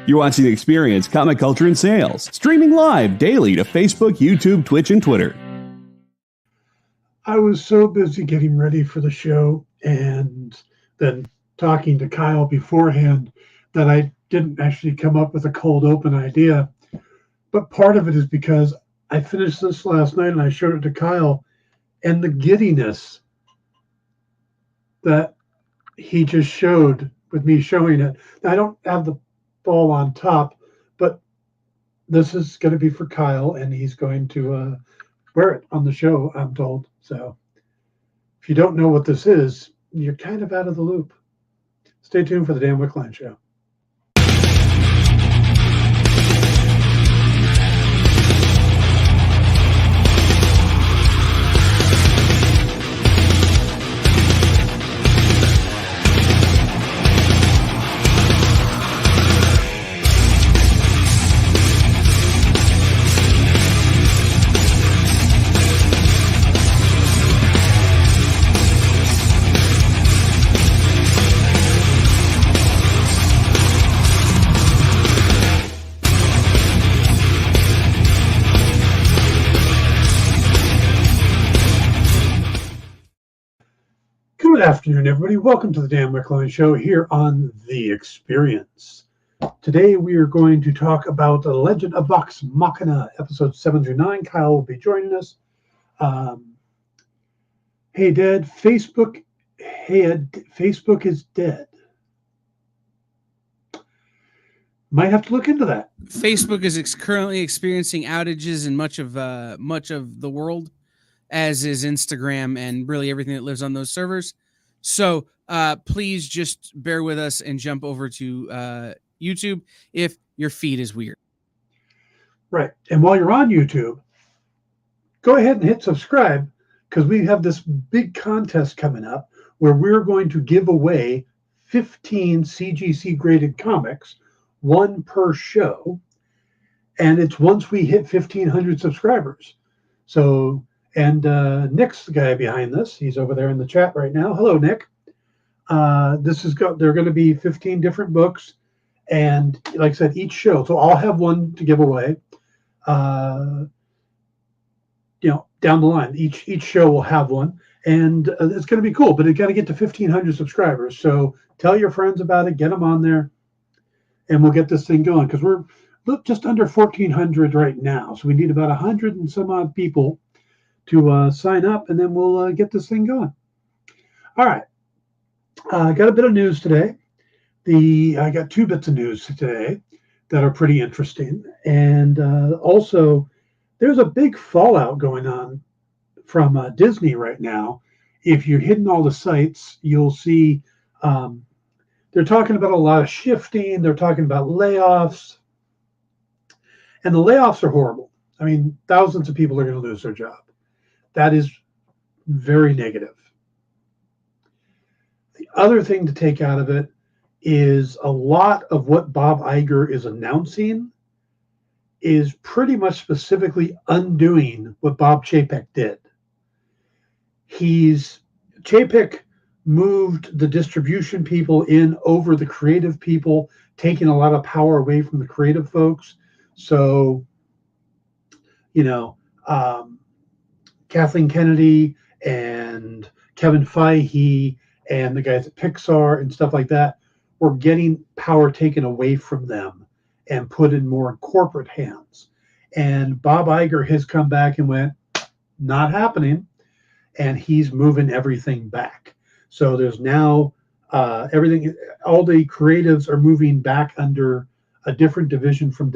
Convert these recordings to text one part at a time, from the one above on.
You're watching The Experience, Comic Culture and Sales, streaming live daily to Facebook, YouTube, Twitch, and Twitter. I was so busy getting ready for the show and then talking to Kyle beforehand that I didn't actually come up with a cold open idea. But part of it is because I finished this last night and I showed it to Kyle, and the giddiness that he just showed with me showing it. Now, I don't have the ball on top, but this is going to be for Kyle, and he's going to wear it on the show, I'm told. So if you don't know what this is, you're kind of out of the loop. Stay tuned for the Dan Wickline Show. Good afternoon, everybody. Welcome to the Dan Wickline Show here on The Experience. Today we are going to talk about The Legend of Vox Machina, episodes 7 through 9. Kyle will be joining us. Hey, Dad, Facebook is dead. Might have to look into that. Facebook is currently experiencing outages in much of the world, as is Instagram and really everything that lives on those servers. So please just bear with us and jump over to YouTube if your feed is weird. Right. And while you're on YouTube, go ahead and hit subscribe, because we have this big contest coming up where we're going to give away 15 CGC graded comics, one per show. And it's once we hit 1,500 subscribers. So, and Nick's the guy behind this. He's over there in the chat right now. Hello, Nick. They're going to be 15 different books. And like I said, each show. So I'll have one to give away. Down the line, each show will have one. And it's going to be cool. But it's got to get to 1,500 subscribers. So tell your friends about it. Get them on there. And we'll get this thing going. Because we're just under 1,400 right now. So we need about 100 and some odd people to sign up, and then we'll get this thing going. All right. Got a bit of news today. I got 2 bits of news today that are pretty interesting. And also, there's a big fallout going on from Disney right now. If you're hitting all the sites, you'll see they're talking about a lot of shifting. They're talking about layoffs. And the layoffs are horrible. I mean, thousands of people are going to lose their job. That is very negative. The other thing to take out of it is a lot of what Bob Iger is announcing is pretty much specifically undoing what Bob Chapek did. Chapek moved the distribution people in over the creative people, taking a lot of power away from the creative folks. So, Kathleen Kennedy and Kevin Feige and the guys at Pixar and stuff like that were getting power taken away from them and put in more corporate hands. And Bob Iger has come back and went, not happening. And he's moving everything back. So there's now everything, all the creatives are moving back under a different division from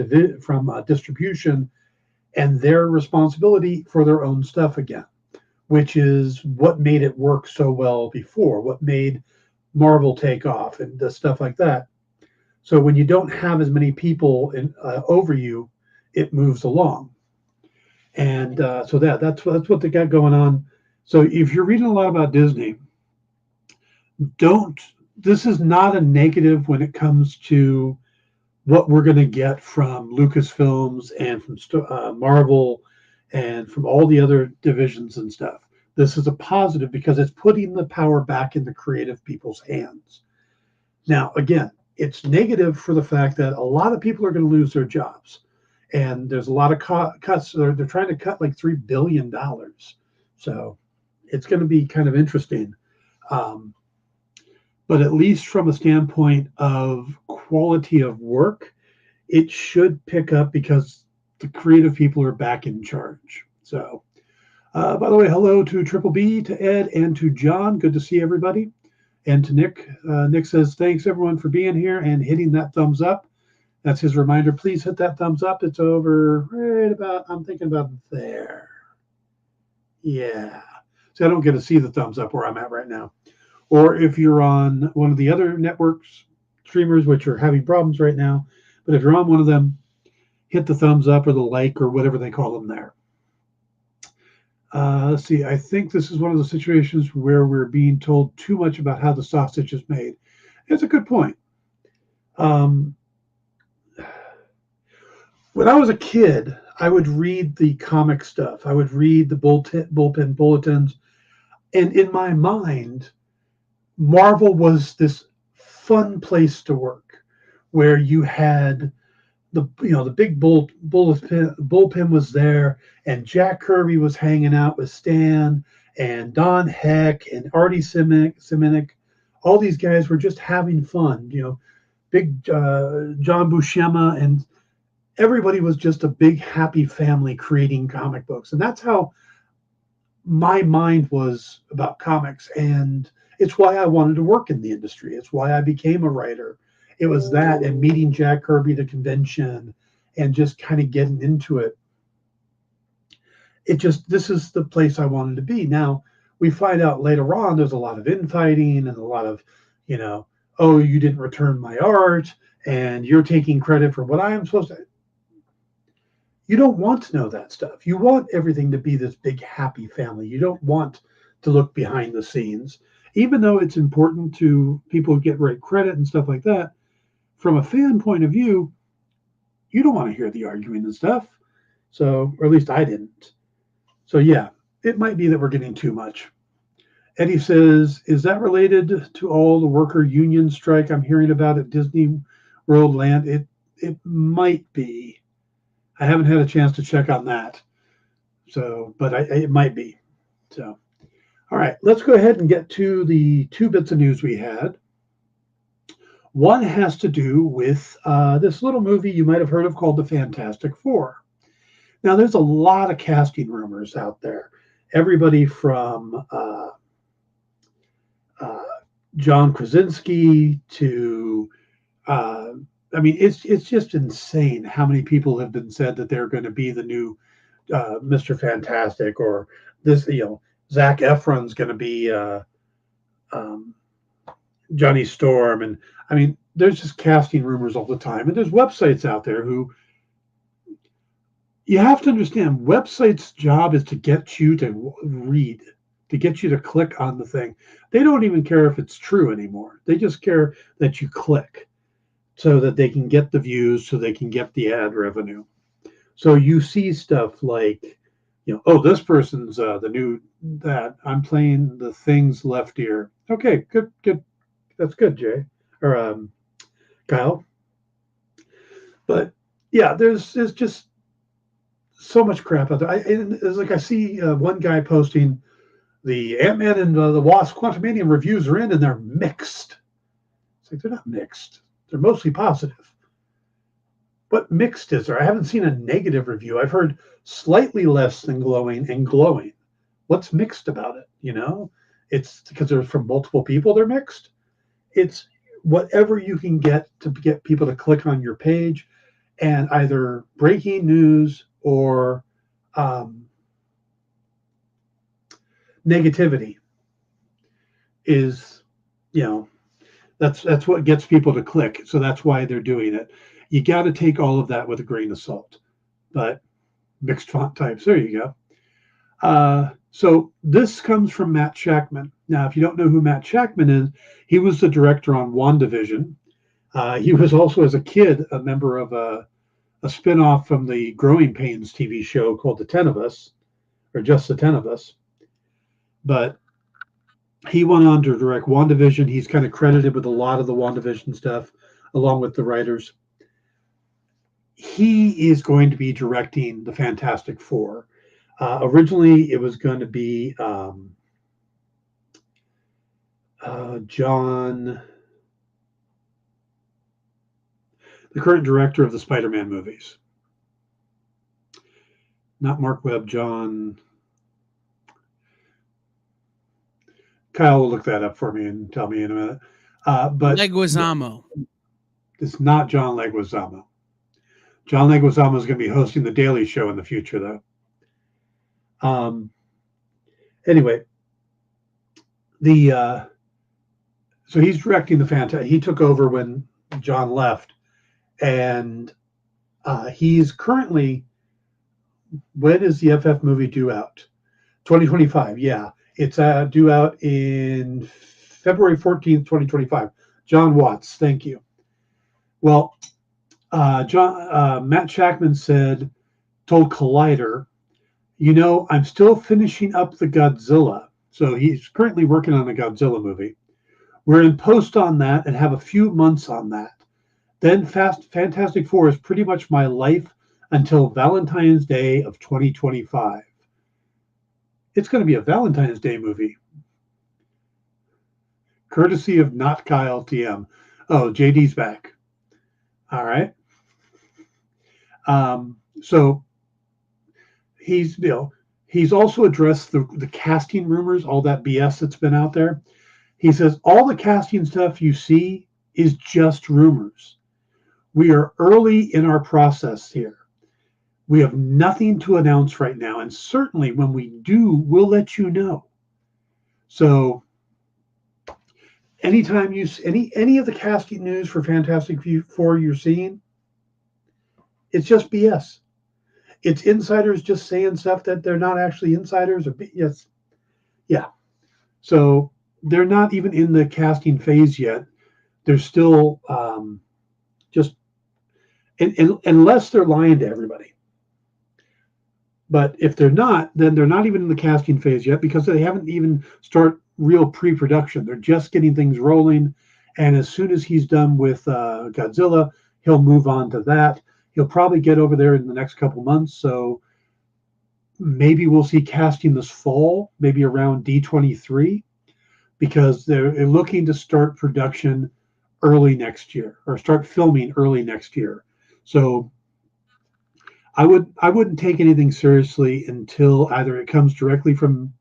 distribution, and their responsibility for their own stuff again, which is what made it work so well before, what made Marvel take off and the stuff like that. So when you don't have as many people over you, it moves along. And so that's what they got going on. So if you're reading a lot about Disney, this is not a negative when it comes to what we're going to get from Lucasfilms and from Marvel and from all the other divisions and stuff. This is a positive because it's putting the power back in the creative people's hands. Now, again, it's negative for the fact that a lot of people are going to lose their jobs. And there's a lot of cuts. They're trying to cut like $3 billion. So it's going to be kind of interesting. But at least from a standpoint of quality of work, it should pick up because the creative people are back in charge. So, by the way, hello to Triple B, to Ed, and to John. Good to see everybody. And to Nick. Nick says, thanks everyone for being here and hitting that thumbs up. That's his reminder. Please hit that thumbs up. It's over right about, I'm thinking about there. Yeah. So I don't get to see the thumbs up where I'm at right now. Or if you're on one of the other networks, streamers, which are having problems right now, but if you're on one of them, hit the thumbs up or the like or whatever they call them there. Let's see. I think this is one of the situations where we're being told too much about how the sausage is made. It's a good point. When I was a kid, I would read the comic stuff. I would read the bullpen bulletins. And in my mind, Marvel was this fun place to work where you had the big bullpen was there, and Jack Kirby was hanging out with Stan and Don Heck and Artie Simek. All these guys were just having fun. Big John Buscema, and everybody was just a big happy family creating comic books, and that's how my mind was about comics. And it's why I wanted to work in the industry. It's why I became a writer. It was that and meeting Jack Kirby at a convention and just kind of getting into it. This is the place I wanted to be. Now, we find out later on there's a lot of infighting and a lot of, oh, you didn't return my art and you're taking credit for what I am supposed to. You don't want to know that stuff. You want everything to be this big happy family. You don't want to look behind the scenes, even though it's important to people who get great credit and stuff like that. From a fan point of view, you don't want to hear the arguing and stuff. So, or at least I didn't. So yeah, it might be that we're getting too much. Eddie says, is that related to all the worker union strike I'm hearing about at Disney World Land? It might be. I haven't had a chance to check on that. So, but it might be. So, all right, let's go ahead and get to the two bits of news we had. One has to do with this little movie you might have heard of called The Fantastic Four. Now, there's a lot of casting rumors out there. Everybody from John Krasinski to, it's just insane how many people have been said that they're going to be the new Mr. Fantastic, or this, Zac Efron's going to be Johnny Storm. And there's just casting rumors all the time. And there's websites out there who, you have to understand, websites' job is to get you to read, to get you to click on the thing. They don't even care if it's true anymore. They just care that you click so that they can get the views, so they can get the ad revenue. So you see stuff like, oh, this person's the new, that I'm playing the Thing's left ear. Okay, good. That's good, Jay. Or Kyle. But yeah, there's just so much crap out there. It's like I see one guy posting the Ant-Man and the Wasp Quantumanium reviews are in, and they're mixed. It's like, they're not mixed. They're mostly positive. What mixed is there? I haven't seen a negative review. I've heard slightly less than glowing and glowing. What's mixed about it? It's because they're from multiple people, they're mixed. It's whatever you can get to get people to click on your page, and either breaking news or negativity is, that's what gets people to click. So that's why they're doing it. You got to take all of that with a grain of salt, but mixed font types. There you go. So this comes from Matt Shakman. Now, if you don't know who Matt Shakman is, he was the director on WandaVision. He was also, as a kid, a member of a spinoff from the Growing Pains TV show called The 10 of Us, or just The 10 of Us. But he went on to direct WandaVision. He's kind of credited with a lot of the WandaVision stuff. along with the writers. He is going to be directing the Fantastic Four. Originally, it was going to be John, the current director of the Spider-Man movies. Not Mark Webb, John. Kyle will look that up for me and tell me in a minute. But Leguizamo. It's not John Leguizamo. John Leguizamo is going to be hosting the Daily Show in the future, though. Anyway, so he's directing the Fantastic. He took over when John left, and he's currently. When is the FF movie due out? 2025. Yeah, it's due out in February 14th, 2025. John Watts, thank you. Well, Matt Shackman told Collider, I'm still finishing up the Godzilla. So he's currently working on a Godzilla movie. We're in post on that and have a few months on that. Then Fantastic Four is pretty much my life until Valentine's Day of 2025. It's going to be a Valentine's Day movie. Courtesy of Not Kyle TM. Oh, JD's back. All right. So he's also addressed the casting rumors, all that BS that's been out there. He says all the casting stuff you see is just rumors. We are early in our process here. We have nothing to announce right now, and certainly when we do, we'll let you know. So anytime you see any of the casting news for Fantastic Four you're seeing, it's just BS. It's insiders just saying stuff that they're not actually insiders. Yes, yeah. So they're not even in the casting phase yet. They're still just, unless they're lying to everybody. But if they're not, then they're not even in the casting phase yet because they haven't even started real pre-production. They're just getting things rolling. And as soon as he's done with Godzilla, he'll move on to that. He'll probably get over there in the next couple months. So maybe we'll see casting this fall, maybe around D23, because they're looking to start production early next year or start filming early next year. So I wouldn't take anything seriously until either it comes directly from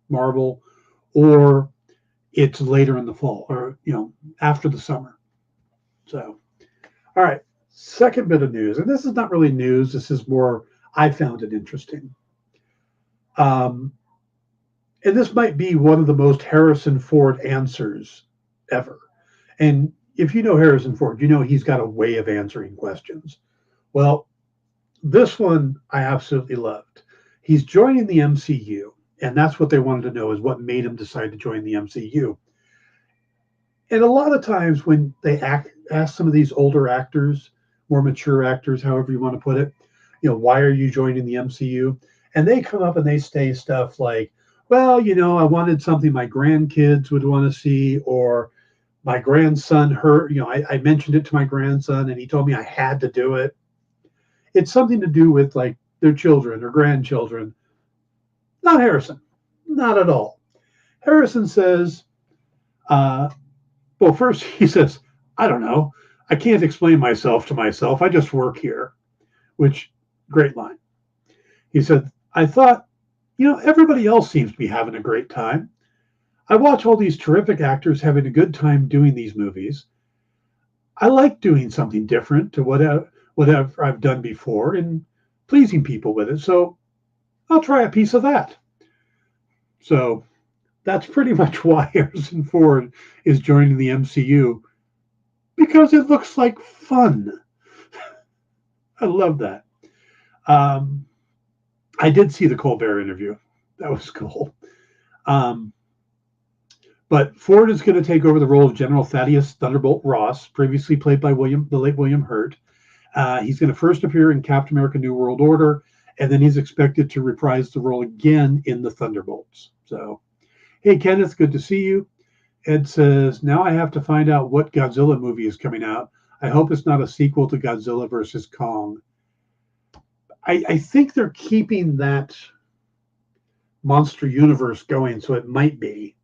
Marvel or it's later in the fall or after the summer. So, all right, second bit of news, and this is not really news. This is more I found it interesting. And this might be one of the most Harrison Ford answers ever. And if you know Harrison Ford, he's got a way of answering questions. Well, this one I absolutely loved. He's joining the MCU, and that's what they wanted to know is what made him decide to join the MCU. And a lot of times when they ask some of these older actors, more mature actors, however you want to put it, why are you joining the MCU? And they come up and they say stuff like, well, I wanted something my grandkids would want to see, or my grandson heard, I mentioned it to my grandson and he told me I had to do it. It's something to do with like their children or grandchildren. Not Harrison, not at all. Harrison says, well, first he says, I don't know. I can't explain myself to myself. I just work here, which great line. He said, I thought, everybody else seems to be having a great time. I watch all these terrific actors having a good time doing these movies. I like doing something different to whatever I've done before and pleasing people with it. So I'll try a piece of that. So that's pretty much why Harrison Ford is joining the MCU, because it looks like fun. I love that. I did see the Colbert interview. That was cool. But Ford is going to take over the role of General Thaddeus Thunderbolt Ross, previously played by the late William Hurt. He's going to first appear in Captain America: New World Order, and then he's expected to reprise the role again in the Thunderbolts. So, hey, Kenneth, good to see you. Ed says, now I have to find out what Godzilla movie is coming out. I hope it's not a sequel to Godzilla versus Kong. I think they're keeping that monster universe going, so it might be.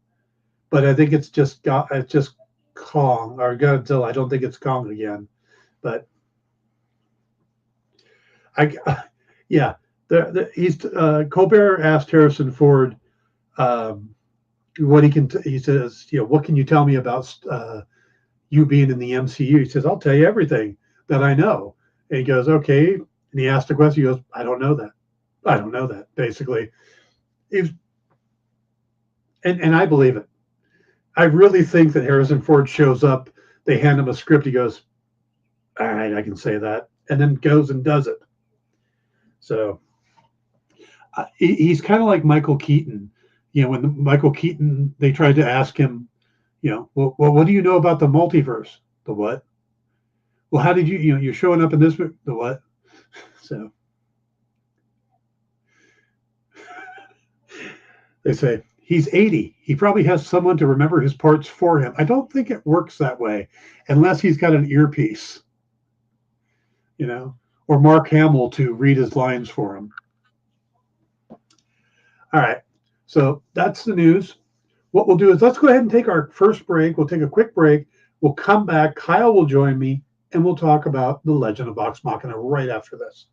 But I think it's just Kong or Godzilla. I don't think it's Kong again. But yeah. Colbert asked Harrison Ford what he can. He says, what can you tell me about you being in the MCU? He says, I'll tell you everything that I know. And he goes, okay. And he asked a question. He goes, I don't know that. I don't know that. Basically, and I believe it. I really think that Harrison Ford shows up. They hand him a script. He goes, all right, I can say that, and then goes and does it. So he's kind of like Michael Keaton. When Michael Keaton, they tried to ask him, well, what do you know about the multiverse? The what? Well, how did you're showing up in this? The what? So they say he's 80. He probably has someone to remember his parts for him. I don't think it works that way unless he's got an earpiece, or Mark Hamill to read his lines for him. All right. So that's the news. What we'll do is let's go ahead and take our first break. We'll take a quick break. We'll come back. Kyle will join me, and we'll talk about The Legend of Vox Machina right after this.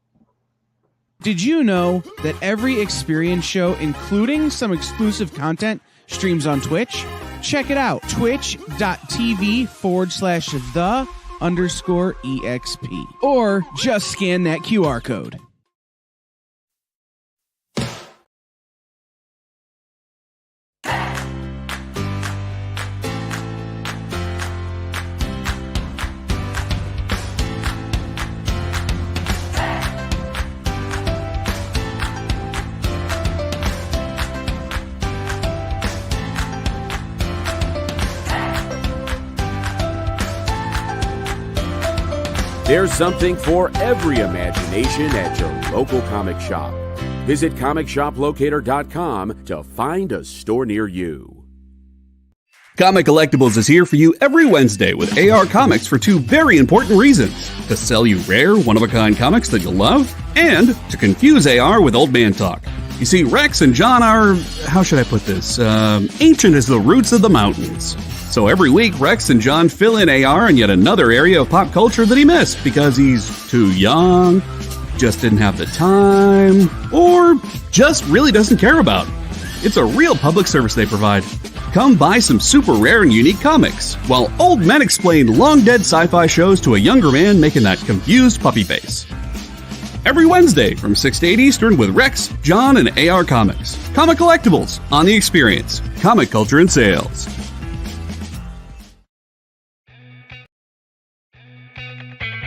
Did you know that every experience show, including some exclusive content, streams on Twitch? Check it out. Twitch.tv/the_EXP. Or just scan that QR code. There's something for every imagination at your local comic shop. Visit comicshoplocator.com to find a store near you. Comic Collectibles is here for you every Wednesday with AR Comics for two very important reasons: to sell you rare, one-of-a-kind comics that you'll love, and to confuse AR with old man talk. You see, Rex and John are, how should I put this, ancient as the roots of the mountains. So every week, Rex and John fill in AR in yet another area of pop culture that he missed because he's too young, just didn't have the time, or just really doesn't care about. It's a real public service they provide. Come buy some super rare and unique comics, while old men explain long-dead sci-fi shows to a younger man making that confused puppy face. Every Wednesday from 6 to 8 Eastern with Rex, John, and AR Comics. Comic Collectibles on The Experience. Comic culture and sales.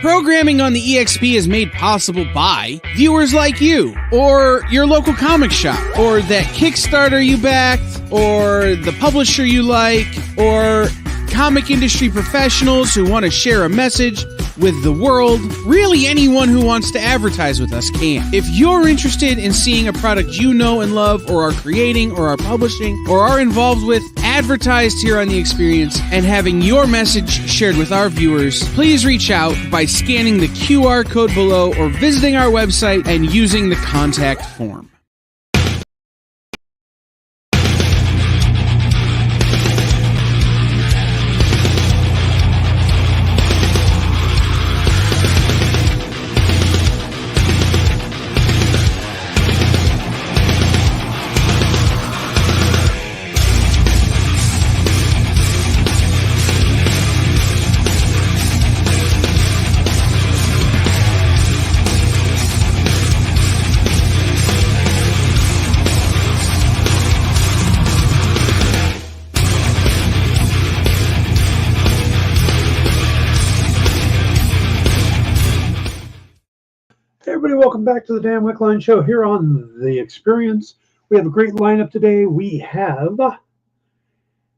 Programming on the EXP is made possible by viewers like you, or your local comic shop, or that Kickstarter you backed, or the publisher you like, or comic industry professionals who want to share a message with the world. Really, anyone who wants to advertise with us can. If you're interested in seeing a product you know and love, or are creating, or are publishing, or are involved with, advertised here on The Experience, and having your message shared with our viewers, please reach out by scanning the QR code below or visiting our website and using the contact form. Welcome back to the Dan Wickline Show here on The Experience. We have a great lineup today. We have,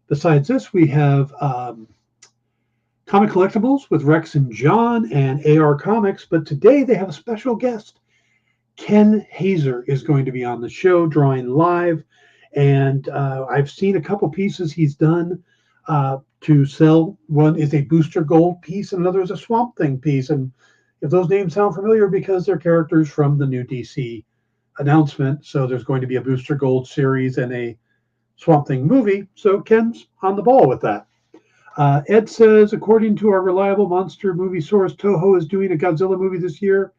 besides this, we have Comic Collectibles with Rex and John and AR Comics. But today they have a special guest. Ken Hazer is going to be on the show, drawing live. And I've seen a couple pieces he's done. to sell. One is a Booster Gold piece, and another is a Swamp Thing piece. And if those names sound familiar, because they're characters from the new DC announcement. So there's going to be a Booster Gold series and a Swamp Thing movie. So Ken's on the ball with that. Ed says, according to our reliable monster movie source, Toho is doing a Godzilla movie this year,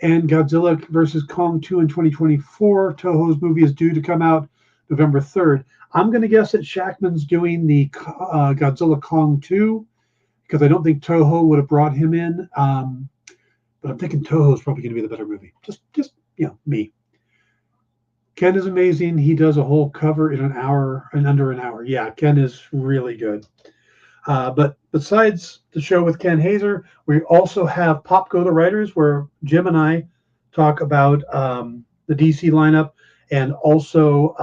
and Godzilla vs. Kong 2 in 2024. Toho's movie is due to come out November 3rd. I'm going to guess that Shackman's doing the Godzilla Kong 2, because I don't think Toho would have brought him in. But I'm thinking Toho's probably going to be the better movie. Just me. Ken is amazing. He does a whole cover in an hour, and under an hour. Yeah, Ken is really good. But besides the show with Ken Hazer, we also have Pop Go the Writers, where Jim and I talk about the DC lineup, and also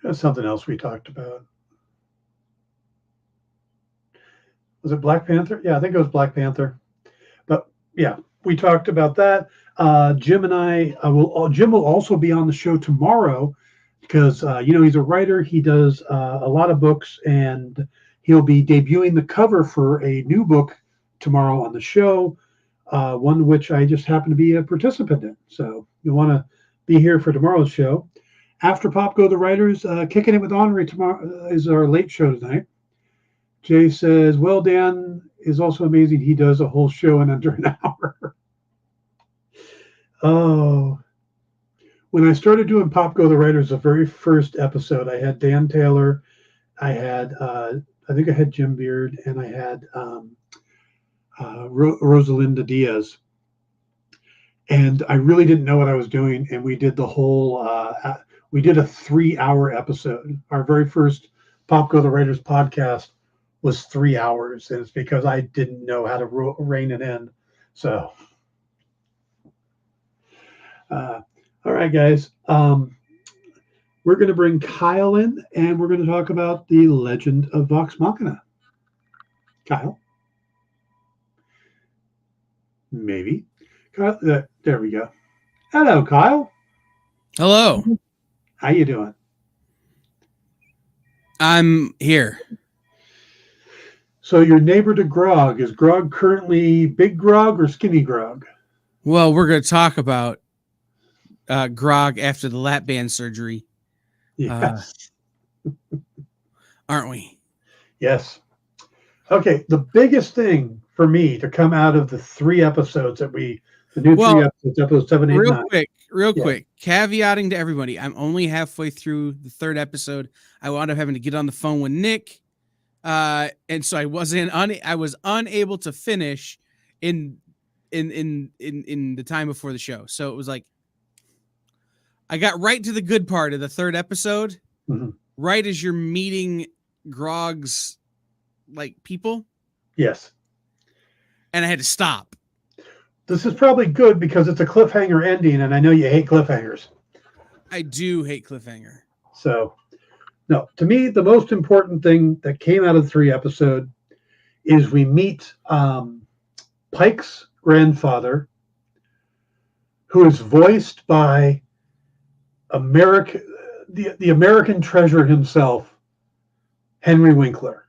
there's something else we talked about. Was it Black Panther? Yeah, I think it was Black Panther. But yeah, we talked about that. Jim and I Jim will also be on the show tomorrow, because he's a writer. He does a lot of books, and he'll be debuting the cover for a new book tomorrow on the show, one which I just happen to be a participant in. So you'll want to be here for tomorrow's show. After Pop Go the Writers, Kicking It with Henri tomorrow is our late show tonight. Jay says, well, Dan is also amazing. He does a whole show in under an hour. Oh. When I started doing Pop Go the Writers, the very first episode, I had Dan Taylor, I had, I think I had Jim Beard, and I had Rosalinda Diaz. And I really didn't know what I was doing, and we did the whole, we did a 3-hour episode. Our very first Pop Go the Writers podcast was 3 hours, and it's because I didn't know how to rein it in. So, all right, guys. We're going to bring Kyle in, and we're going to talk about the Legend of Vox Machina. Kyle? Maybe. Kyle, there we go. Hello, Kyle. Hello. How you doing? I'm here. So your neighbor to Grog, is Grog currently big Grog or skinny Grog? Well, we're going to talk about Grog after the lap band surgery. Yes. Aren't we? Yes. Okay, the biggest thing for me to come out of the 3 episodes that the new 3 episodes, episodes 7, 8, 9. Real quick, caveating to everybody, I'm only halfway through the 3rd episode. I wound up having to get on the phone with Nick, and so I was unable to finish in the time before the show. So it was like I got right to the good part of the 3rd episode, right as you're meeting Grog's people. Yes. And I had to stop. This is probably good because it's a cliffhanger ending, and I know you hate cliffhangers. I do hate cliffhanger. So, no, to me, the most important thing that came out of the 3 episode is we meet Pike's grandfather, who is voiced by the American treasure himself, Henry Winkler.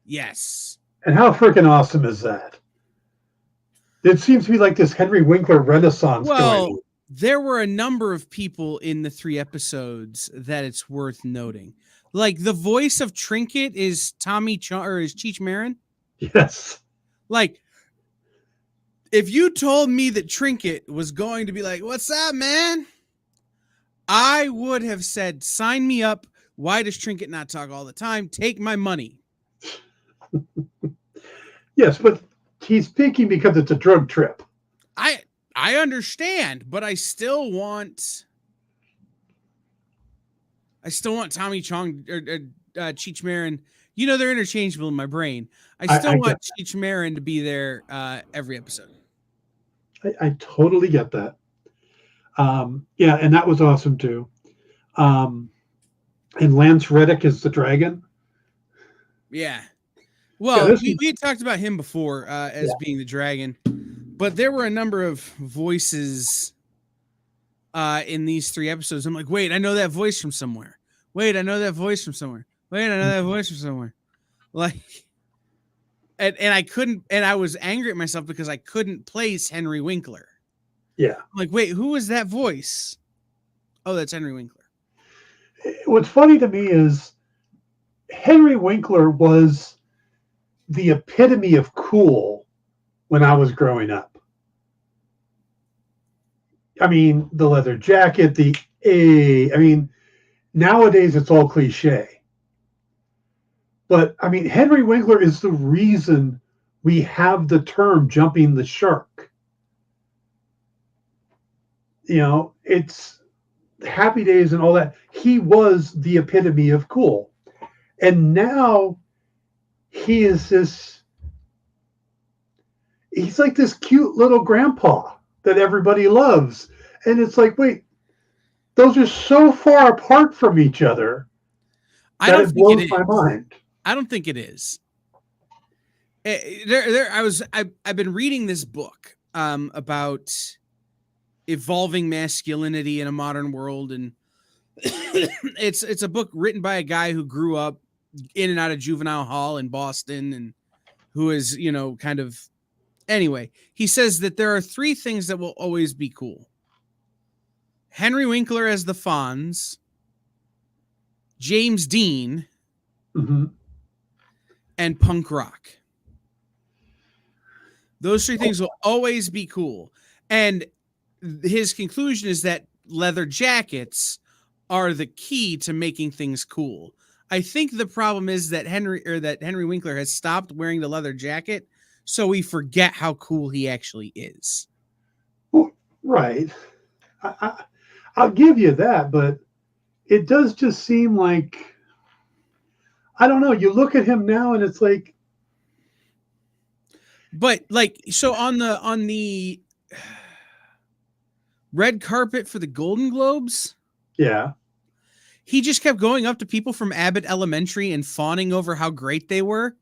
Yes. And how freaking awesome is that? It seems to be like this Henry Winkler renaissance going on. There were a number of people in the 3 episodes that it's worth noting. Like the voice of Trinket is Tommy or is Cheech Marin. Yes. Like, if you told me that Trinket was going to be like, "What's up, man?" I would have said, "Sign me up." Why does Trinket not talk all the time? Take my money. Yes, but he's speaking because it's a drug trip. I understand, but I still want Tommy Chong or Cheech Marin. They're interchangeable in my brain. I still want Cheech Marin to be there every episode. I totally get that. Yeah, and that was awesome too. And Lance Reddick is the dragon. Yeah. Well, we had talked about him before as being the dragon, but there were a number of voices in these 3 episodes. I'm like, wait, I know that voice from somewhere. Wait, I know that voice from somewhere. Wait, I know that voice from somewhere. Like, and I couldn't, and I was angry at myself because I couldn't place Henry Winkler. Yeah. I'm like, wait, who was that voice? Oh, that's Henry Winkler. What's funny to me is Henry Winkler was the epitome of cool when I was growing up. I mean, the leather jacket, nowadays it's all cliche. But I mean, Henry Winkler is the reason we have the term jumping the shark. You know, it's Happy Days and all that. He was the epitome of cool. And now he is he's like this cute little grandpa that everybody loves. And it's like, wait, those are so far apart from each other that it blows my mind. I don't think it is. I've been reading this book about evolving masculinity in a modern world, and it's a book written by a guy who grew up in and out of juvenile hall in Boston, and who is, you know, kind of, anyway, he says that there are 3 things that will always be cool: Henry Winkler as the Fonz, James Dean, and punk rock. Those 3 things will always be cool. And his conclusion is that leather jackets are the key to making things cool. I think the problem is that Henry Winkler has stopped wearing the leather jacket, so we forget how cool he actually is. Right. I'll give you that, but it does just seem like, I don't know, you look at him now and it's like, but like, so on the red carpet for the Golden Globes, yeah, he just kept going up to people from Abbott Elementary and fawning over how great they were.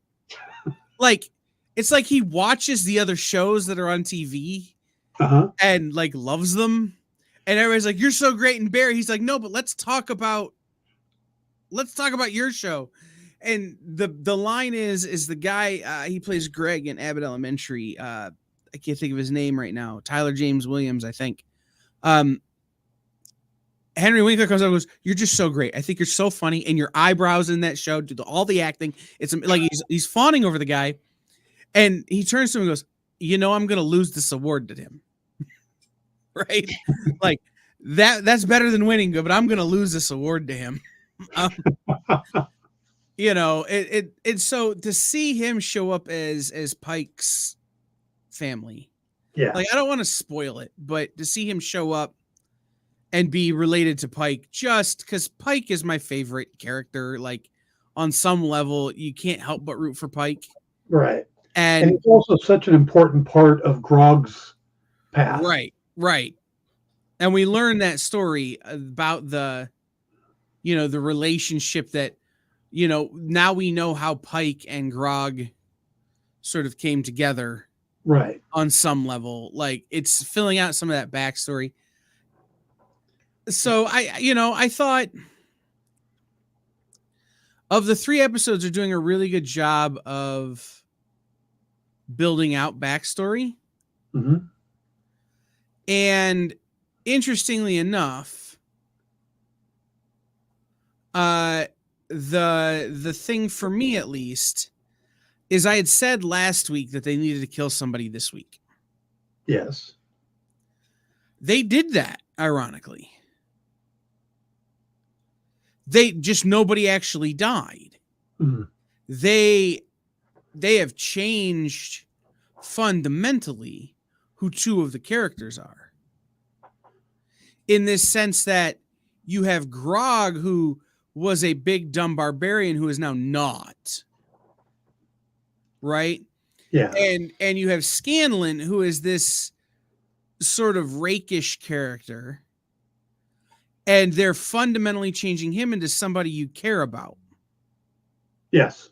Like, it's like he watches the other shows that are on TV and like loves them. And everybody's like, "You're so great in Barry." He's like, "No, but let's talk about your show." And the line is the guy, he plays Greg in Abbott Elementary. I can't think of his name right now. Tyler James Williams, I think. Henry Winkler comes up and goes, "You're just so great. I think you're so funny, and your eyebrows in that show do all the acting." It's like he's fawning over the guy, and he turns to him and goes, "You know, I'm going to lose this award to him." Right? Like that's better than winning, but I'm going to lose this award to him. You know, it's so to see him show up as Pike's family. Yeah. Like, I don't want to spoil it, but to see him show up and be related to Pike, just because Pike is my favorite character. Like, on some level, you can't help but root for Pike. Right. And it's also such an important part of Grog's path. Right. And we learn that story about the relationship that, you know, now we know how Pike and Grog sort of came together. Right. On some level. Like, it's filling out some of that backstory. So I thought of the 3 episodes are doing a really good job of building out backstory. And interestingly enough, the thing for me, at least, is I had said last week that they needed to kill somebody this week. Yes. They did that, ironically. Nobody actually died. They have changed fundamentally who 2 of the characters are. In this sense that you have Grog, who was a big dumb barbarian who is now not. Right? Yeah. And you have Scanlan, who is this sort of rakish character. And they're fundamentally changing him into somebody you care about. Yes.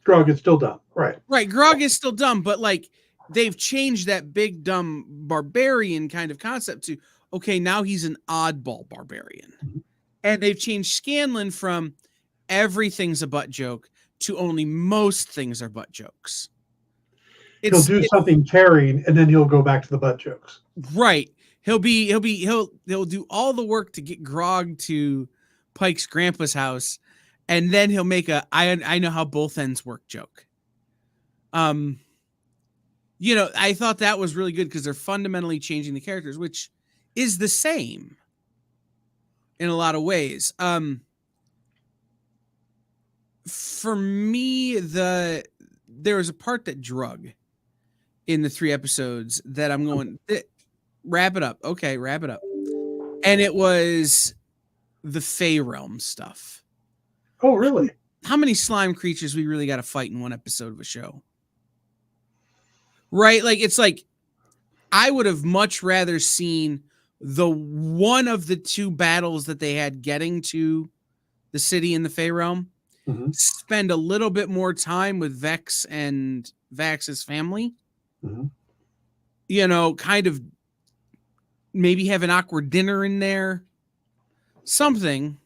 Grog is still dumb. Right. Right. Grog is still dumb, but like they've changed that big dumb barbarian kind of concept to, okay, now he's an oddball barbarian. Mhm. And they've changed Scanlan from everything's a butt joke to only most things are butt jokes. He'll do something caring, and then he'll go back to the butt jokes. Right. He'll do all the work to get Grog to Pike's grandpa's house, and then he'll make a I know how both ends work joke. I thought that was really good because they're fundamentally changing the characters, which is the same in a lot of ways. For me, there was a part that drug in the 3 episodes that I'm going, wrap it up. Okay, wrap it up. And it was the Fey Realm stuff. Oh, really? How many slime creatures we really got to fight in one episode of a show? Right? Like, it's like, I would have much rather seen the one of the 2 battles that they had getting to the city in the Fey Realm, spend a little bit more time with Vex and Vax's family. Kind of maybe have an awkward dinner in there, something,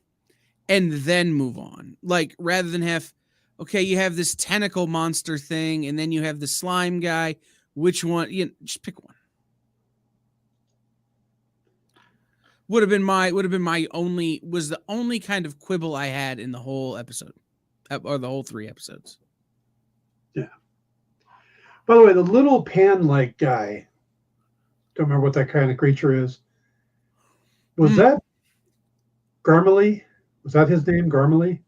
and then move on. Like, rather than have, okay, you have this tentacle monster thing, and then you have the slime guy. Which one? Just pick one. Was the only kind of quibble I had in the whole episode, or the whole 3 episodes. Yeah. By the way, the little pan-like guy, don't remember what that kind of creature is. Was that Garmley? Was that his name, Garmley?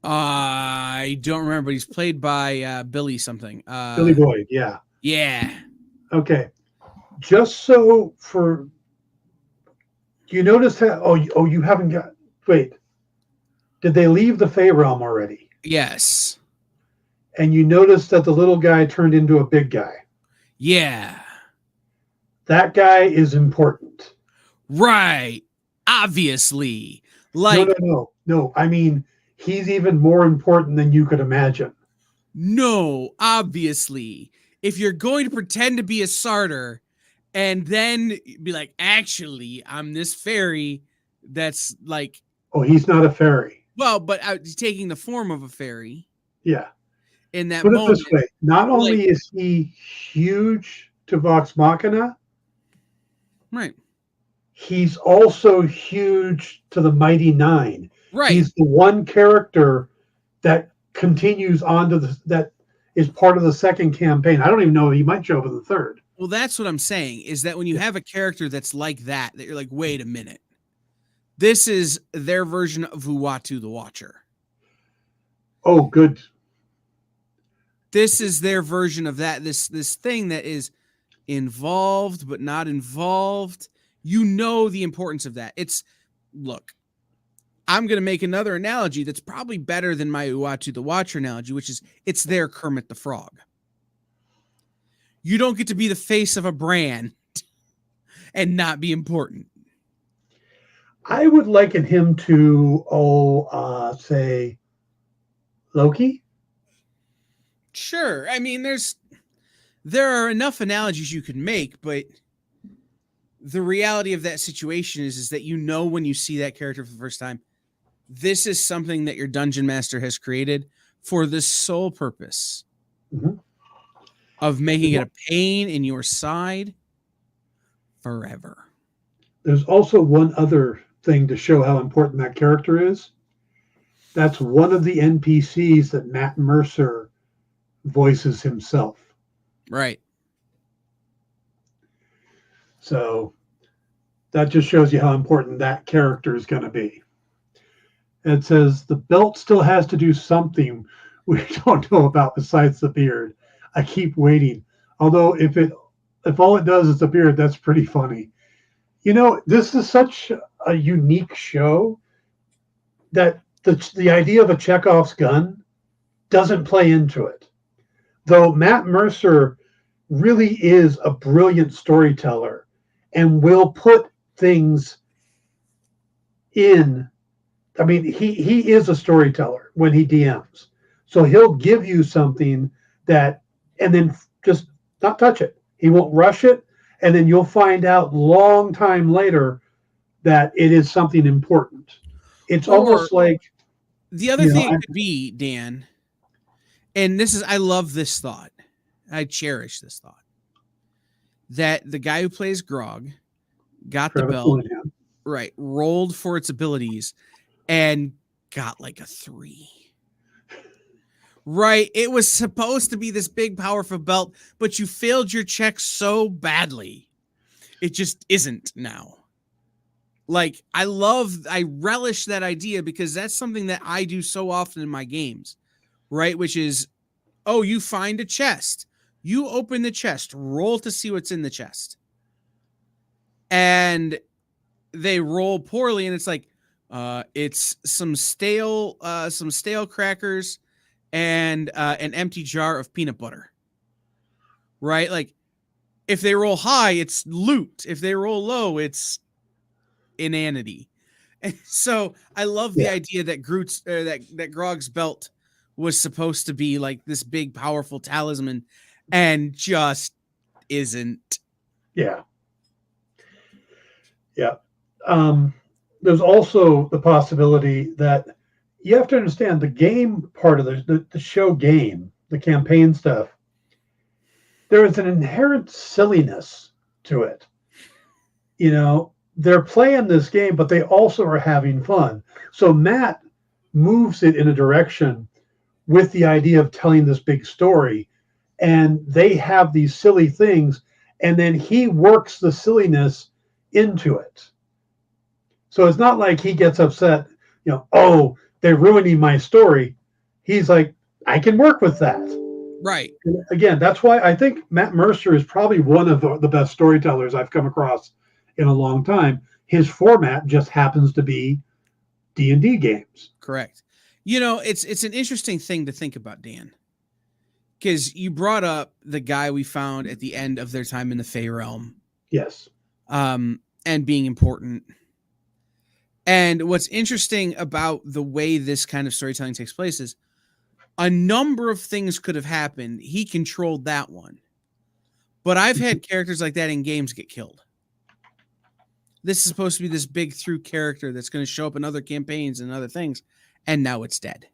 I don't remember, but he's played by Billy something. Billy Boyd, yeah. Yeah. Okay. Just so for... You notice that? Oh, you haven't got... Wait. Did they leave the Fey Realm already? Yes. And you notice that the little guy turned into a big guy. Yeah. That guy is important. Right. Obviously. Like, No. I mean, he's even more important than you could imagine. No, obviously. If you're going to pretend to be a Sarter and then be like, actually, I'm this fairy that's like... Oh, he's not a fairy. Well, but he's taking the form of a fairy. Yeah. In that Put moment. It this way. Not only is he huge to Vox Machina, right, he's also huge to the Mighty Nine. Right. He's the one character that continues on to that is part of the second campaign. I don't even know if he might show up in the third. Well, that's what I'm saying, is that when you have a character that's like that you're like, wait a minute. This is their version of Uatu the Watcher. Oh, good. This is their version of that. This thing that is involved but not involved. You know the importance of that. Look, I'm going to make another analogy that's probably better than my Uatu the Watcher analogy, which is it's their Kermit the Frog. You don't get to be the face of a brand and not be important. I would liken him to, say, Loki. Sure. I mean, there are enough analogies you can make, but the reality of that situation is that when you see that character for the first time, this is something that your dungeon master has created for the sole purpose of making it a pain in your side forever. There's also one other thing to show how important that character is. That's one of the NPCs that Matt Mercer voices himself. Right. So that just shows you how important that character is going to be. It says the belt still has to do something we don't know about besides the beard. I keep waiting. Although if all it does is the beard, that's pretty funny. This is such a unique show that the idea of a Chekhov's gun doesn't play into it. Though Matt Mercer really is a brilliant storyteller and will put things in. I mean, he is a storyteller when he DMs. So he'll give you something and then just not touch it. He won't rush it. and then you'll find out long time later that it is something important. It's almost like the other thing it could be, Dan, and I love this thought. I cherish this thought. That the guy who plays Grog got the belt, right, rolled for its abilities, and got like a 3. Right? It was supposed to be this big, powerful belt, but you failed your check so badly. It just isn't now. Like, I relish that idea because that's something that I do so often in my games, right? Which is, you find a chest. You open the chest, roll to see what's in the chest. And they roll poorly, and it's like, it's some stale crackers and an empty jar of peanut butter. Right? Like, if they roll high, it's loot. If they roll low, it's inanity. And so I love the idea that that Grog's belt was supposed to be like this big, powerful talisman, and just isn't. Yeah. Yeah. There's also the possibility that you have to understand the game part of the show game, the campaign stuff. There is an inherent silliness to it. You know, they're playing this game, but they also are having fun. So Matt moves it in a direction with the idea of telling this big story, and they have these silly things, and then he works the silliness into it. So it's not like he gets upset, they're ruining my story. He's like, I can work with that. Right. And again, that's why I think Matt Mercer is probably one of the best storytellers I've come across in a long time. His format just happens to be D&D games. Correct. It's an interesting thing to think about, Dan, because you brought up the guy we found at the end of their time in the Fey Realm. Yes. And being important. And what's interesting about the way this kind of storytelling takes place is a number of things could have happened. He controlled that one. But I've had characters like that in games get killed. This is supposed to be this big through character that's going to show up in other campaigns and other things. And now it's dead.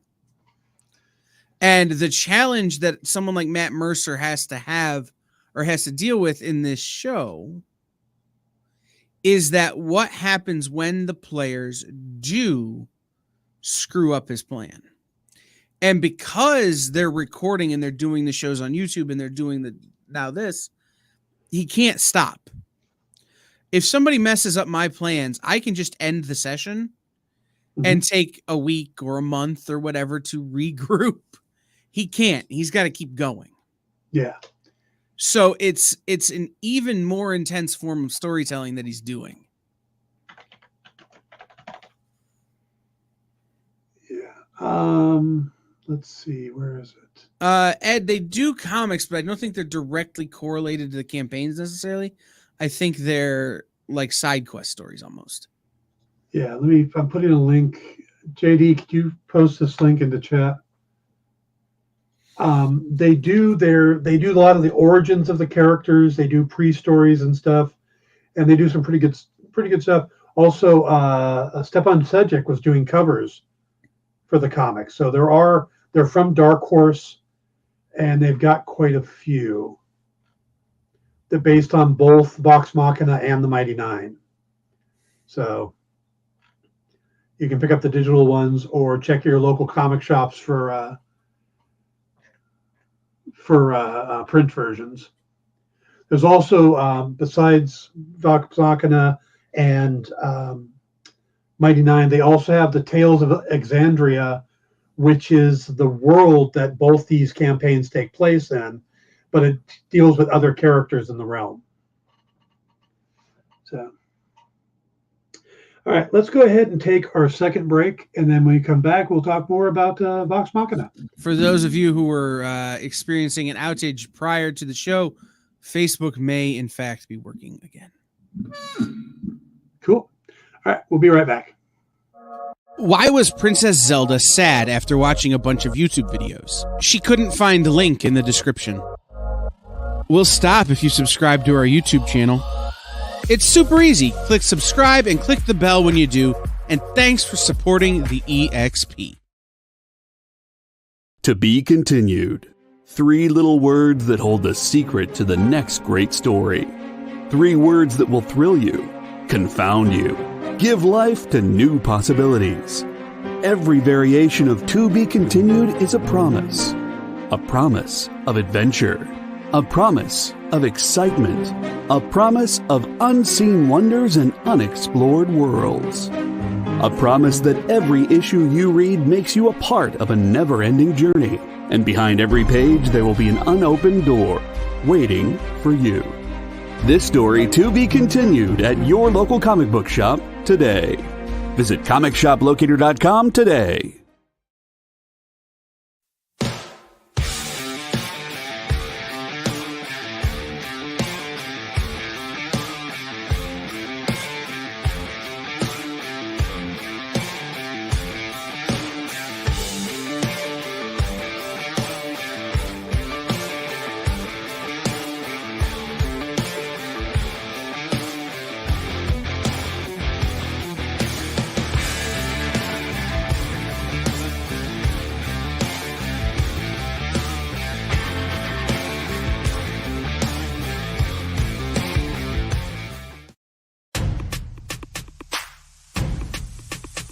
And the challenge that someone like Matt Mercer has to have or has to deal with in this show is that what happens when the players do screw up his plan. And because they're recording and they're doing the shows on YouTube and they're doing he can't stop. If somebody messes up my plans, I can just end the session and take a week or a month or whatever to regroup. He can't. He's got to keep going. Yeah. So it's an even more intense form of storytelling that he's doing. Yeah. Let's see. Where is it? Ed, they do comics, but I don't think they're directly correlated to the campaigns necessarily. I think they're like side quest stories almost. Yeah. I'm putting a link. JD, could you post this link in the chat? They do a lot of the origins of the characters. They do pre-stories and stuff, and they do some pretty good stuff. Also, Stepan Sejic was doing covers for the comics. So they're from Dark Horse, and they've got quite a few. They're based on both Vox Machina and the Mighty Nine. So you can pick up the digital ones or check your local comic shops for print versions. There's also, besides Vox Machina and Mighty Nine, they also have the Tales of Exandria, which is the world that both these campaigns take place in, but it deals with other characters in the realm. So, all right, let's go ahead and take our second break, and then when we come back, we'll talk more about Vox Machina. For those of you who were experiencing an outage prior to the show, Facebook may, in fact, be working again. Cool. All right, we'll be right back. Why was Princess Zelda sad after watching a bunch of YouTube videos? She couldn't find a link in the description. We'll stop if you subscribe to our YouTube channel. It's super easy. Click subscribe and click the bell when you do. And thanks for supporting the EXP. To be continued. 3 little words that hold the secret to the next great story. 3 words that will thrill you, confound you, give life to new possibilities. Every variation of To Be Continued is a promise of adventure, a promise of excitement, a promise of unseen wonders and unexplored worlds. A promise that every issue you read makes you a part of a never-ending journey, and behind every page there will be an unopened door waiting for you. This story to be continued at your local comic book shop today. Visit comicshoplocator.com today.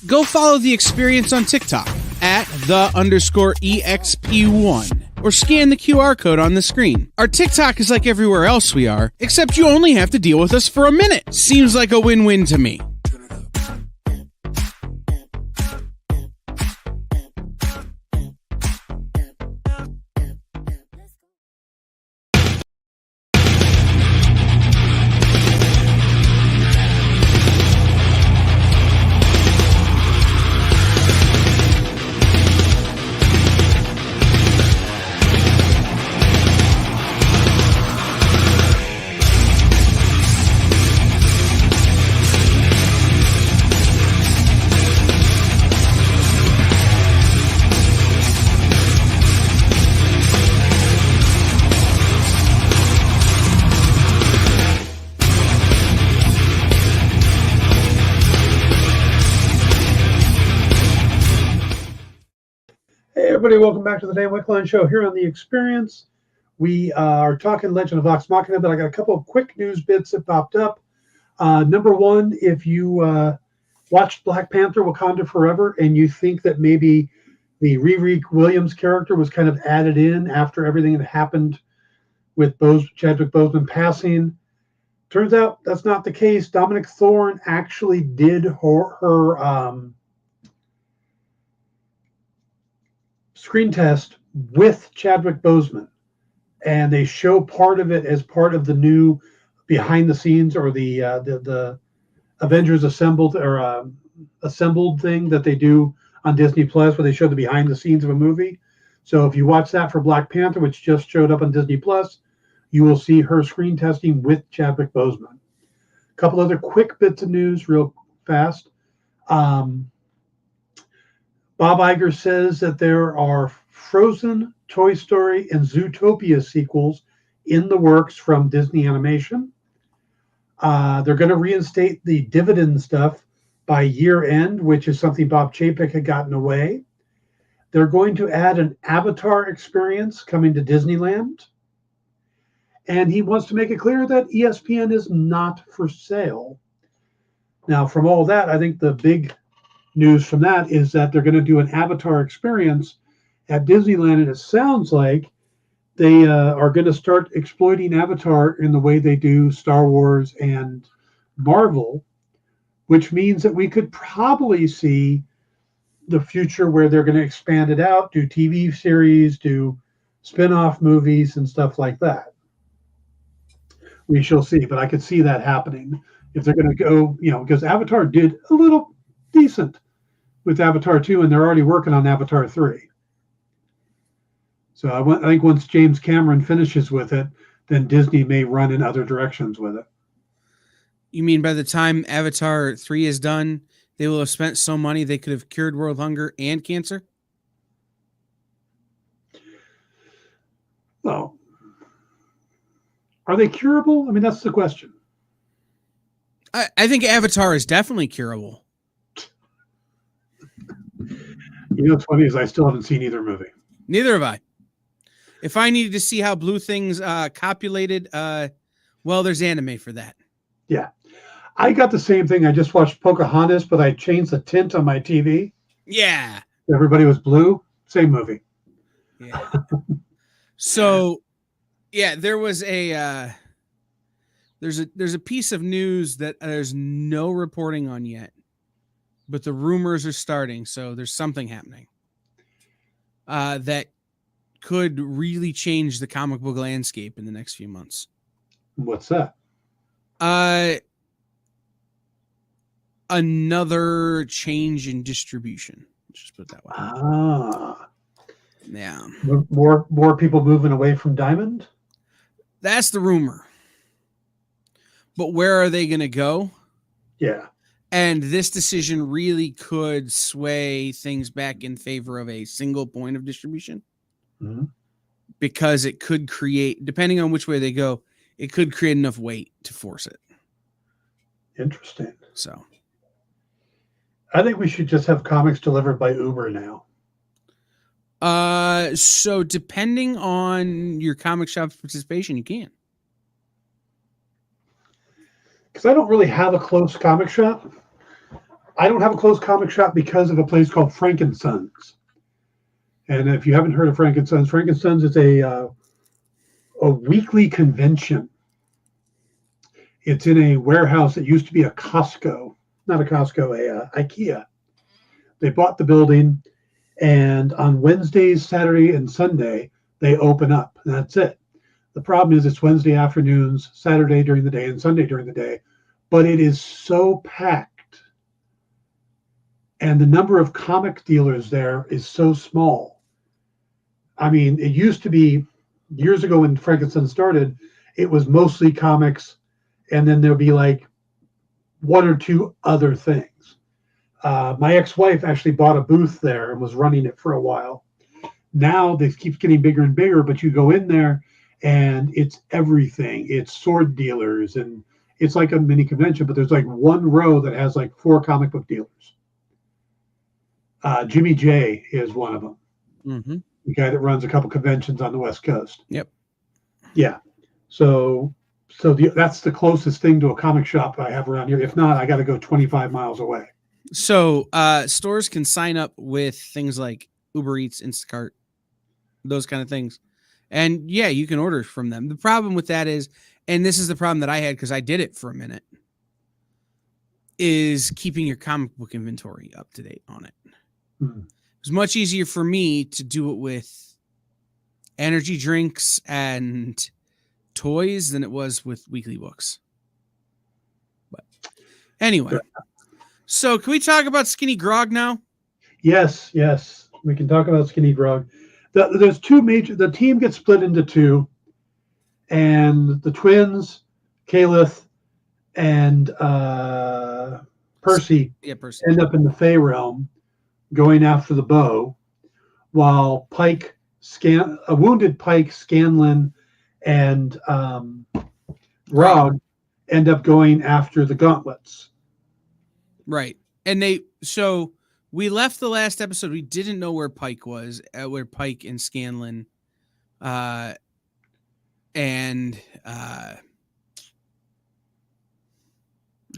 Go follow the experience on TikTok at @the_EXP1 or scan the QR code on the screen. Our TikTok is like everywhere else we are, except you only have to deal with us for a minute. Seems like a win-win to me. Everybody, welcome back to the Dan Wickline Show here on The Experience. We are talking Legend of Vox Machina, but I got a couple of quick news bits that popped up. Number one, if you watched Black Panther Wakanda Forever and you think that maybe the Riri Williams character was kind of added in after everything that happened with Chadwick Boseman passing, turns out that's not the case. Dominic Thorne actually did her screen test with Chadwick Boseman, and they show part of it as part of the new behind the scenes or the Avengers assembled thing that they do on Disney Plus, where they show the behind the scenes of a movie. So if you watch that for Black Panther, which just showed up on Disney Plus, you will see her screen testing with Chadwick Boseman. A couple other quick bits of news real fast. Bob Iger says that there are Frozen, Toy Story, and Zootopia sequels in the works from Disney Animation. They're going to reinstate the dividend stuff by year end, which is something Bob Chapek had gotten away. They're going to add an Avatar experience coming to Disneyland. And he wants to make it clear that ESPN is not for sale. Now, from all that, I think the big news from that is that they're going to do an Avatar experience at Disneyland, and it sounds like they are going to start exploiting Avatar in the way they do Star Wars and Marvel, which means that we could probably see the future where they're going to expand it out, do TV series, do spin-off movies and stuff like that. We shall see, but I could see that happening if they're going to go, because Avatar did a little decent with Avatar 2, and they're already working on Avatar 3. So I think once James Cameron finishes with it, then Disney may run in other directions with it. You mean by the time Avatar 3 is done, they will have spent so money they could have cured world hunger and cancer? Well, Are they curable? I mean, that's the question. I think Avatar is definitely curable. You know, what's funny is I still haven't seen either movie. Neither have I. If I needed to see how blue things copulated, well, there's anime for that. Yeah. I got the same thing. I just watched Pocahontas, but I changed the tint on my TV. Yeah. Everybody was blue. Same movie. Yeah. So, yeah, there was a there's a piece of news that there's no reporting on yet, but the rumors are starting. So there's something happening that could really change the comic book landscape in the next few months. What's that? Another change in distribution. Let's just put it that way. Ah. Yeah. More people moving away from Diamond? That's the rumor. But where are they going to go? Yeah. And this decision really could sway things back in favor of a single point of distribution. Mm-hmm. Because it could create, depending on which way they go, it could create enough weight to force it. Interesting. So I think we should just have comics delivered by Uber now. So depending on your comic shop's participation, you can. Because I don't really have a close comic shop. I don't have a close comic shop because of a place called Frankensons. And if you haven't heard of Frankensons is a weekly convention. It's in a warehouse that used to be a Costco, not a Costco, a IKEA. They bought the building, and on Wednesdays, Saturday, and Sunday, they open up. And that's it. The problem is it's Wednesday afternoons, Saturday during the day, and Sunday during the day. But it is so packed. And the number of comic dealers there is so small. I mean, it used to be, years ago when Frankenstein started, it was mostly comics, and then there'll be like one or two other things. My ex-wife actually bought a booth there and was running it for a while. Now this keeps getting bigger and bigger, but you go in there and it's everything. It's sword dealers, and it's like a mini convention, but there's like one row that has like 4 comic book dealers. Jimmy J is one of them. Mm-hmm. The guy that runs a couple conventions on the West Coast. Yep. Yeah. So that's the closest thing to a comic shop I have around here. If not, I got to go 25 miles away. So stores can sign up with things like Uber Eats, Instacart, those kind of things. And yeah, you can order from them. The problem with that is, and this is the problem that I had because I did it for a minute, is keeping your comic book inventory up to date on it. Hmm. It was much easier for me to do it with energy drinks and toys than it was with weekly books. But anyway, so can we talk about Skinny Grog now? Yes. We can talk about Skinny Grog. There's two major, the team gets split into two, and the twins, Caliph and Percy, end up in the Fey realm going after the bow, while a wounded Pike, Scanlan, and Grog end up going after the gauntlets. Right. And we left the last episode. We didn't know where Pike was, where Pike and Scanlan and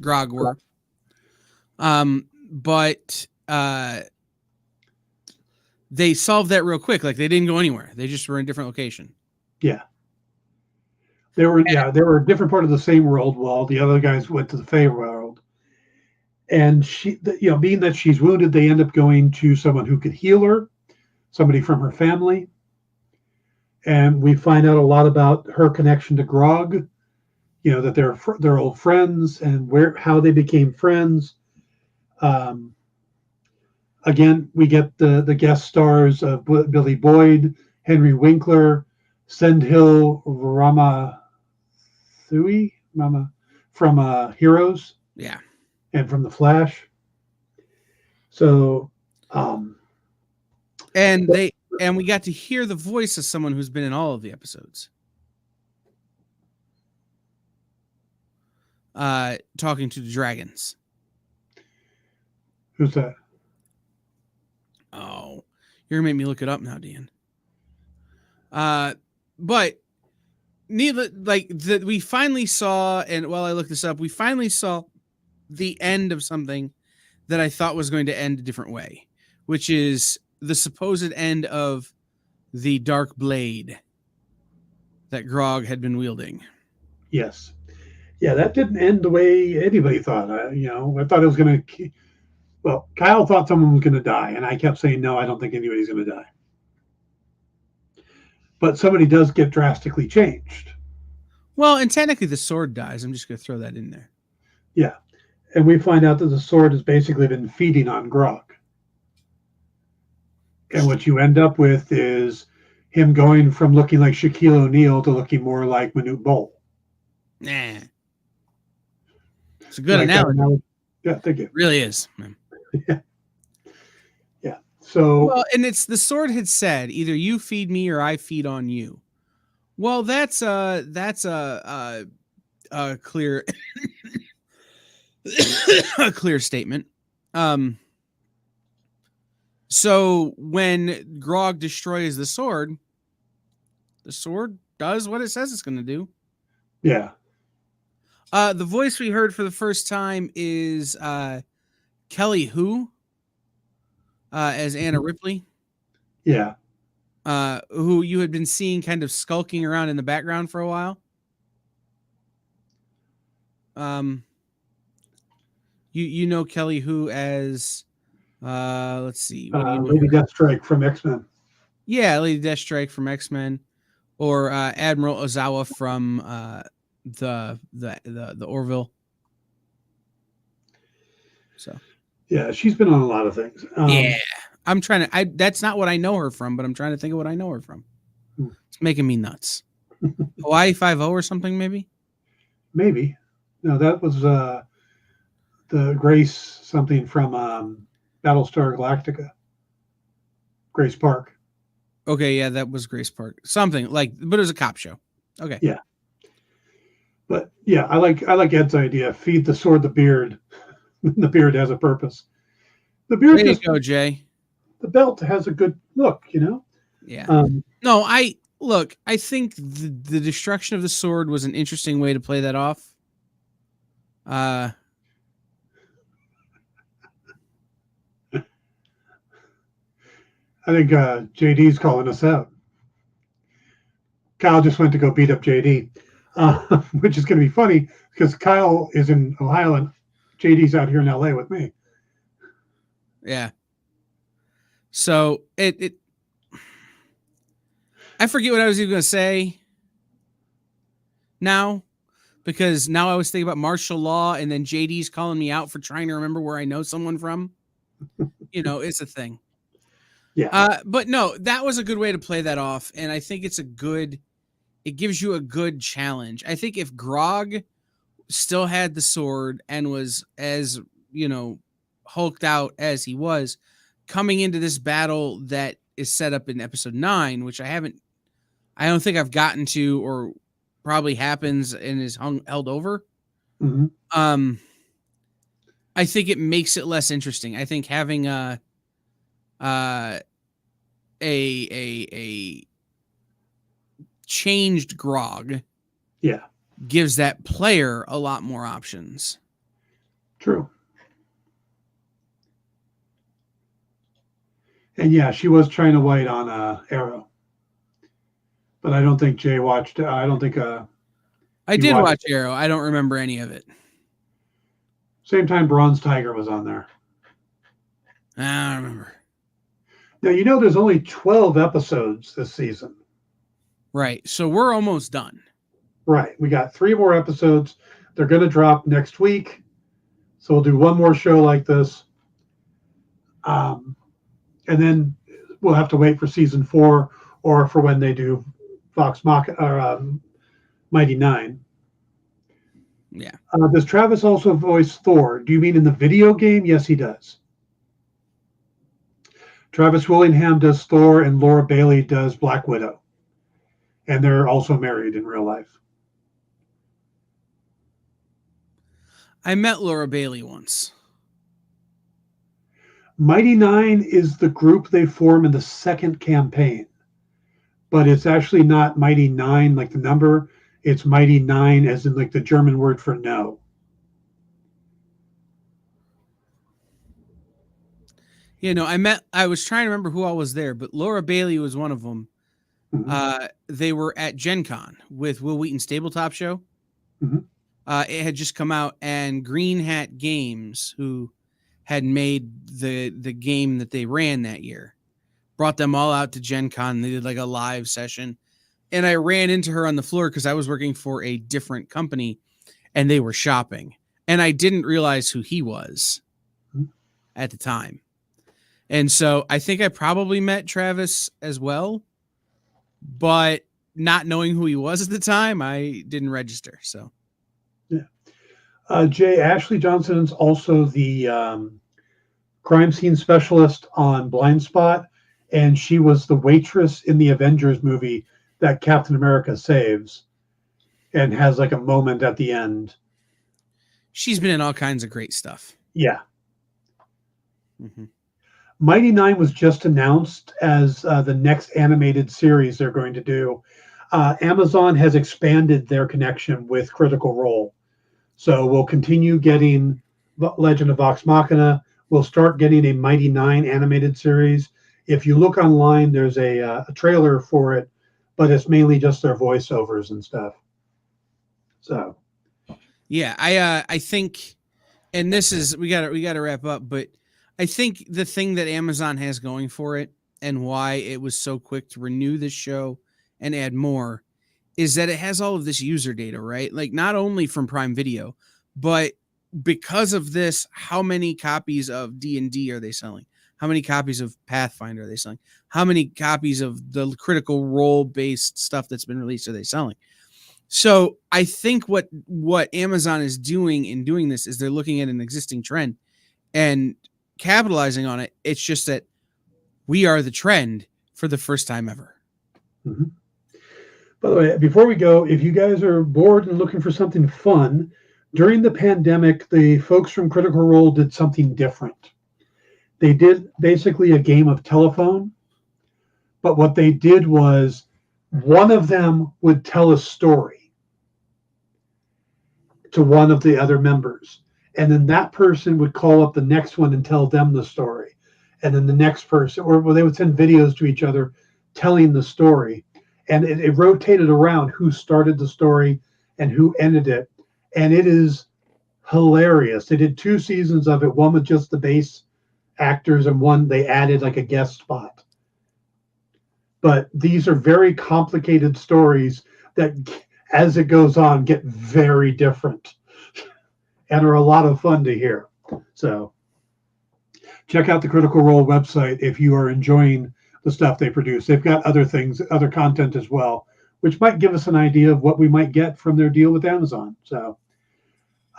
Grog were. But they solved that real quick. Like, they didn't go anywhere. They just were in a different location. Yeah. They were a different part of the same world while the other guys went to the Fey world. And she, being that she's wounded, they end up going to someone who could heal her, somebody from her family. And we find out a lot about her connection to Grog, that they're old friends and how they became friends. Again, we get the guest stars of Billy Boyd, Henry Winkler, Sendhil Ramathui from Heroes. Yeah. And from The Flash. So, and we got to hear the voice of someone who's been in all of the episodes. talking to the dragons. Who's that? Oh, you're gonna make me look it up now, Dan. But we finally saw, and while I look this up, we finally saw the end of something that I thought was going to end a different way, which is the supposed end of the dark blade that Grog had been wielding. Yes. Yeah, that didn't end the way anybody thought. I thought it was going to. Well, Kyle thought someone was going to die, and I kept saying, no, I don't think anybody's going to die. But somebody does get drastically changed. Well, and technically the sword dies. I'm just going to throw that in there. Yeah. And we find out that the sword has basically been feeding on Grog. And what you end up with is him going from looking like Shaquille O'Neal to looking more like Manute Bol. Nah. It's a good analogy. Yeah, thank you. It really is, man. Yeah. So, well, and it's the sword had said either you feed me or I feed on you. Well, that's a clear a clear statement. So when Grog destroys the sword does what it says it's going to do. Yeah. The voice we heard for the first time is Kelly Hu as Anna Ripley. Yeah. Who you had been seeing kind of skulking around in the background for a while. You know Kelly Hu as let's see, Lady Deathstrike from X-Men. Yeah, Lady Deathstrike from X-Men, or Admiral Ozawa from the Orville. So yeah, she's been on a lot of things. Yeah, I'm trying to. That's not what I know her from, but I'm trying to think of what I know her from. It's making me nuts. Hawaii 5-0 or something, maybe. Maybe. No, that was the Grace something from Battlestar Galactica. Grace Park. Okay, yeah, that was Grace Park. Something like, but it was a cop show. Okay. Yeah. But yeah, I like Ed's idea. Feed the sword the beard. The beard has a purpose. The beard. There you go, Jay. The belt has a good look, you know. Yeah. No, I think the destruction of the sword was an interesting way to play that off. I think JD's calling us out. Kyle just went to go beat up JD, which is going to be funny because Kyle is in Ohio and JD's out here in LA with me. Yeah. So it I forget what I was even going to say now, because now I was thinking about martial law and then JD's calling me out for trying to remember where I know someone from. You know, it's a thing. Yeah. But no, that was a good way to play that off. And I think it gives you a good challenge. I think if Grog still had the sword and was as, hulked out as he was coming into this battle that is set up in episode 9, which I don't think I've gotten to, or probably happens and is held over. Mm-hmm. I think it makes it less interesting. I think having a changed Grog, gives that player a lot more options. True. And yeah, she was China White on Arrow, but I don't think Jay watched. I don't think. I did watch Arrow. I don't remember any of it. Same time, Bronze Tiger was on there. I don't remember. Now, there's only 12 episodes this season. Right. So we're almost done. Right. We got 3 more episodes. They're going to drop next week. So we'll do one more show like this. And then we'll have to wait for season 4 or for when they do Vox Machina or Mighty 9. Yeah. Does Travis also voice Thor? Do you mean in the video game? Yes, he does. Travis Willingham does Thor and Laura Bailey does Black Widow. And they're also married in real life. I met Laura Bailey once. Mighty Nine is the group they form in the second campaign, but it's actually not Mighty Nine like the number. It's Mighty Nine as in like the German word for no. I was trying to remember who all was there, but Laura Bailey was one of them. Mm-hmm. They were at Gen Con with Will Wheaton's Tabletop Show. Mm-hmm. It had just come out, and Green Hat Games, who had made the game that they ran that year, brought them all out to Gen Con. They did like a live session, and I ran into her on the floor because I was working for a different company, and they were shopping, and I didn't realize who he was at the time. And so I think I probably met Travis as well, but not knowing who he was at the time, I didn't register. So, yeah. Jay, Ashley Johnson is also the crime scene specialist on Blind Spot, and she was the waitress in the Avengers movie that Captain America saves and has like a moment at the end. She's been in all kinds of great stuff. Yeah. Mm-hmm. Mighty Nine was just announced as the next animated series they're going to do. Amazon has expanded their connection with Critical Role. So we'll continue getting Legend of Vox Machina. We'll start getting a Mighty Nine animated series. If you look online, there's a trailer for it, but it's mainly just their voiceovers and stuff. So, yeah, I think, and this is we got to wrap up, but I think the thing that Amazon has going for it and why it was so quick to renew this show and add more is that it has all of this user data, right? Like not only from Prime Video, but because of this, how many copies of D&D are they selling? How many copies of Pathfinder are they selling? How many copies of the Critical Role based stuff that's been released are they selling? So I think what Amazon is doing in doing this is they're looking at an existing trend and capitalizing on it. It's just that we are the trend for the first time ever. Mm-hmm. By the way, before we go, if you guys are bored and looking for something fun, during the pandemic, the folks from Critical Role did something different. They did basically a game of telephone, but what they did was one of them would tell a story to one of the other members. And then that person would call up the next one and tell them the story. And then the next person, or they would send videos to each other telling the story. And it rotated around who started the story and who ended it. And it is hilarious. They did 2 seasons of it, one with just the base actors and one they added like a guest spot. But these are very complicated stories that, as it goes on, get very different. And are a lot of fun to hear. So check out the Critical Role website if you are enjoying the stuff they produce. They've got other things, other content as well, which might give us an idea of what we might get from their deal with Amazon. So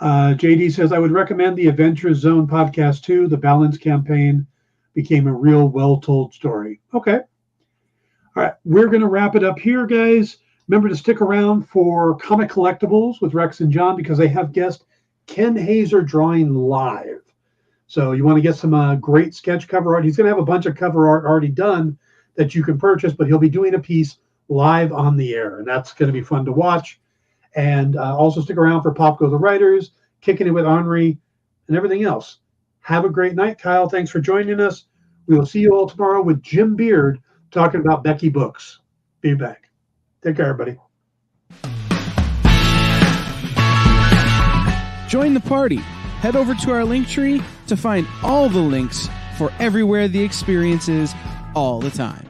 JD says, I would recommend the Adventure Zone podcast too. The Balance campaign became a real well-told story. Okay. All right. We're going to wrap it up here, guys. Remember to stick around for Comic Collectibles with Rex and John because they have guest Ken Hazer drawing live. So you want to get some great sketch cover art. He's going to have a bunch of cover art already done that you can purchase, but he'll be doing a piece live on the air, and that's going to be fun to watch. And also stick around for Pop Go the Writers, Kicking It with Henri, and everything else. Have a great night, Kyle. Thanks for joining us. We will see you all tomorrow with Jim Beard talking about Becky Books. Be back. Take care, everybody. Join the party. Head over to our Linktree to find all the links for everywhere the experience is all the time.